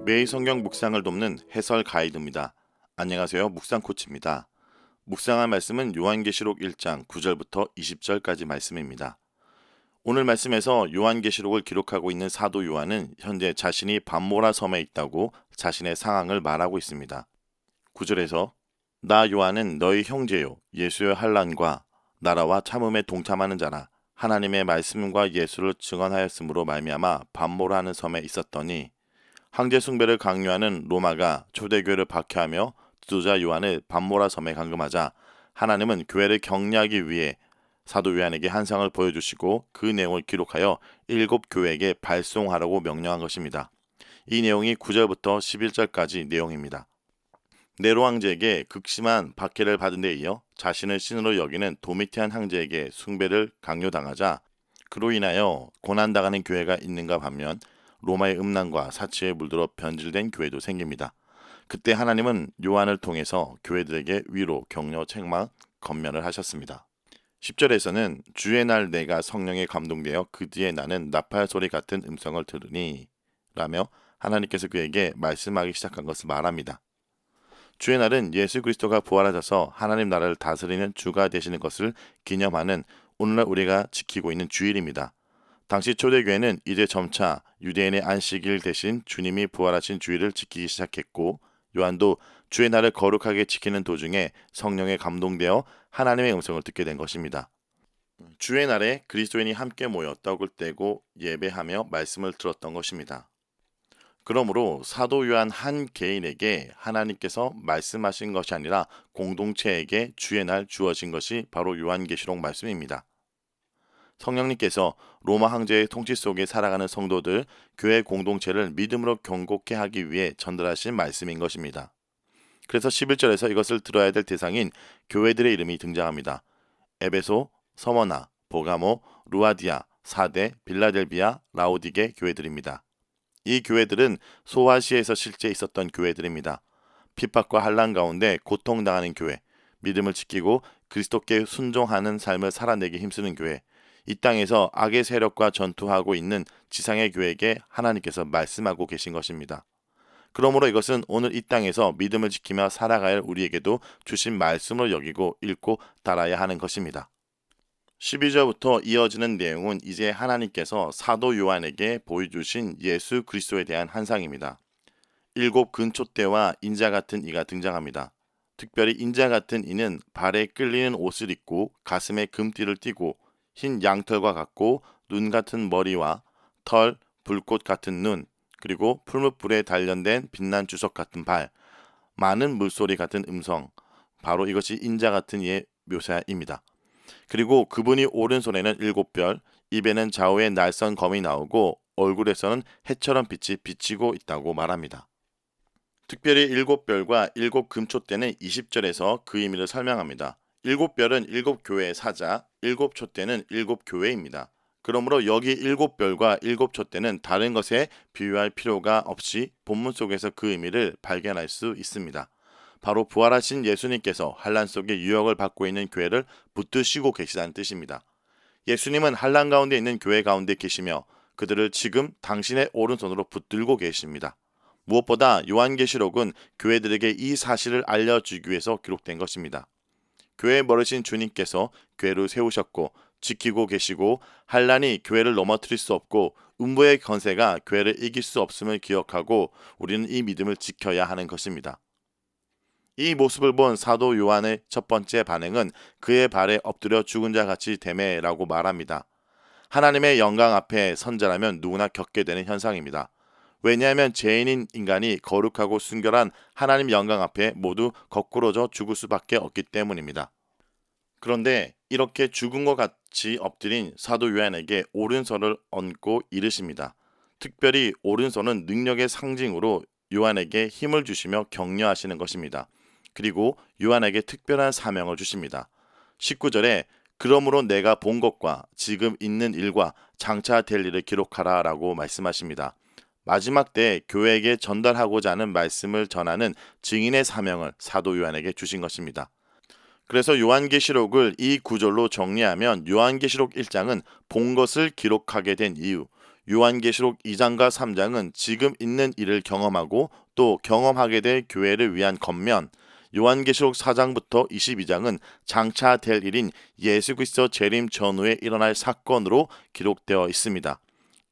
매일 성경 묵상을 돕는 해설 가이드입니다. 안녕하세요. 묵상 코치입니다. 묵상할 말씀은 요한계시록 1장 9절부터 20절까지 말씀입니다. 오늘 말씀에서 요한계시록을 기록하고 있는 사도 요한은 현재 자신이 밤모라 섬에 있다고 자신의 상황을 말하고 있습니다. 9절에서 나 요한은 너희 형제요 예수의 환난과 나라와 참음에 동참하는 자라 하나님의 말씀과 예수를 증언하였으므로 말미암아 밤모라는 섬에 있었더니 황제 숭배를 강요하는 로마가 초대교회를 박해하며 지도자 요한을 밤모라 섬에 감금하자 하나님은 교회를 격려하기 위해 사도 요한에게 한 상을 보여주시고 그 내용을 기록하여 7교회에게 발송하라고 명령한 것입니다. 이 내용이 9절부터 11절까지 내용입니다. 네로 황제에게 극심한 박해를 받은 데 이어 자신을 신으로 여기는 도미티안 황제에게 숭배를 강요당하자 그로 인하여 고난당하는 교회가 있는가 반면 로마의 음란과 사치에 물들어 변질된 교회도 생깁니다. 그때 하나님은 요한을 통해서 교회들에게 위로, 격려, 책망, 권면을 하셨습니다. 10절에서는 주의 날 내가 성령에 감동되어 그 뒤에 나는 나팔 소리 같은 음성을 들으니 라며 하나님께서 그에게 말씀하기 시작한 것을 말합니다. 주의 날은 예수 그리스도가 부활하셔서 하나님 나라를 다스리는 주가 되시는 것을 기념하는 오늘날 우리가 지키고 있는 주일입니다. 당시 초대교회는 이제 점차 유대인의 안식일 대신 주님이 부활하신 주일을 지키기 시작했고 요한도 주의 날을 거룩하게 지키는 도중에 성령에 감동되어 하나님의 음성을 듣게 된 것입니다. 주의 날에 그리스도인이 함께 모여 떡을 떼고 예배하며 말씀을 들었던 것입니다. 그러므로 사도 요한 한 개인에게 하나님께서 말씀하신 것이 아니라 공동체에게 주의 날 주어진 것이 바로 요한계시록 말씀입니다. 성령님께서 로마 황제의 통치 속에 살아가는 성도들, 교회 공동체를 믿음으로 경고케 하기 위해 전달하신 말씀인 것입니다. 그래서 11절에서 이것을 들어야 될 대상인 교회들의 이름이 등장합니다. 에베소, 서머나, 보가모, 루아디아, 사데, 빌라델비아, 라오디게 교회들입니다. 이 교회들은 소아시아에서 실제 있었던 교회들입니다. 핍박과 환난 가운데 고통당하는 교회, 믿음을 지키고 그리스도께 순종하는 삶을 살아내기 힘쓰는 교회, 이 땅에서 악의 세력과 전투하고 있는 지상의 교회에게 하나님께서 말씀하고 계신 것입니다. 그러므로 이것은 오늘 이 땅에서 믿음을 지키며 살아갈 우리에게도 주신 말씀을 여기고 읽고 따라야 하는 것입니다. 12절부터 이어지는 내용은 이제 하나님께서 사도 요한에게 보여주신 예수 그리스도에 대한 환상입니다. 7 근초대와 인자 같은 이가 등장합니다. 특별히 인자 같은 이는 발에 끌리는 옷을 입고 가슴에 금띠를 띠고 흰 양털과 같고 눈 같은 머리와 털, 불꽃 같은 눈, 그리고 풀무불에 단련된 빛난 주석 같은 발, 많은 물소리 같은 음성, 바로 이것이 인자 같은 이의 묘사입니다. 그리고 그분이 오른손에는 7별, 입에는 좌우에 날선 검이 나오고 얼굴에서는 해처럼 빛이 비치고 있다고 말합니다. 특별히 7별과 7금초대는 20절에서 그 의미를 설명합니다. 7별은 7교회의 사자, 7촛대는 7교회입니다. 그러므로 여기 7별과 7촛대는 다른 것에 비유할 필요가 없이 본문 속에서 그 의미를 발견할 수 있습니다. 바로 부활하신 예수님께서 환난 속에 유혹을 받고 있는 교회를 붙드시고 계시다는 뜻입니다. 예수님은 환난 가운데 있는 교회 가운데 계시며 그들을 지금 당신의 오른손으로 붙들고 계십니다. 무엇보다 요한계시록은 교회들에게 이 사실을 알려주기 위해서 기록된 것입니다. 교회에 머르신 주님께서 교회를 세우셨고 지키고 계시고 환난이 교회를 넘어뜨릴 수 없고 음부의 권세가 교회를 이길 수 없음을 기억하고 우리는 이 믿음을 지켜야 하는 것입니다. 이 모습을 본 사도 요한의 첫 번째 반응은 그의 발에 엎드려 죽은 자 같이 되매라고 말합니다. 하나님의 영광 앞에 선 자라면 누구나 겪게 되는 현상입니다. 왜냐하면 죄인인 인간이 거룩하고 순결한 하나님 영광 앞에 모두 거꾸러져 죽을 수밖에 없기 때문입니다. 그런데 이렇게 죽은 것 같이 엎드린 사도 요한에게 오른손을 얹고 이르십니다. 특별히 오른손은 능력의 상징으로 요한에게 힘을 주시며 격려하시는 것입니다. 그리고 요한에게 특별한 사명을 주십니다. 19절에 그러므로 내가 본 것과 지금 있는 일과 장차 될 일을 기록하라 라고 말씀하십니다. 마지막 때 교회에게 전달하고자 하는 말씀을 전하는 증인의 사명을 사도 요한에게 주신 것입니다. 그래서 요한계시록을 이 구절로 정리하면 요한계시록 1장은 본 것을 기록하게 된 이유, 요한계시록 2장과 3장은 지금 있는 일을 경험하고 또 경험하게 될 교회를 위한 겉면, 요한계시록 4장부터 22장은 장차 될 일인 예수 그리스도 재림 전후에 일어날 사건으로 기록되어 있습니다.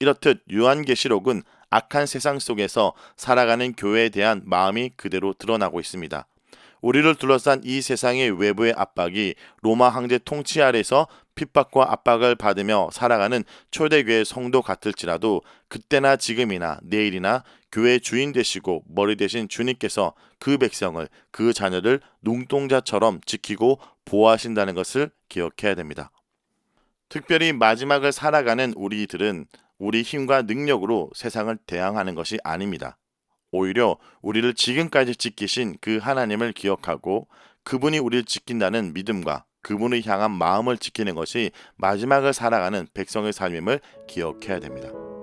이렇듯 요한계시록은 악한 세상 속에서 살아가는 교회에 대한 마음이 그대로 드러나고 있습니다. 우리를 둘러싼 이 세상의 외부의 압박이 로마 황제 통치 아래서 핍박과 압박을 받으며 살아가는 초대교회 성도 같을지라도 그때나 지금이나 내일이나 교회 주인 되시고 머리 되신 주님께서 그 백성을, 그 자녀를 눈동자처럼 지키고 보호하신다는 것을 기억해야 됩니다. 특별히 마지막을 살아가는 우리들은 우리 힘과 능력으로 세상을 대항하는 것이 아닙니다. 오히려 우리를 지금까지 지키신 그 하나님을 기억하고 그분이 우리를 지킨다는 믿음과 그분을 향한 마음을 지키는 것이 마지막을 살아가는 백성의 삶임을 기억해야 됩니다.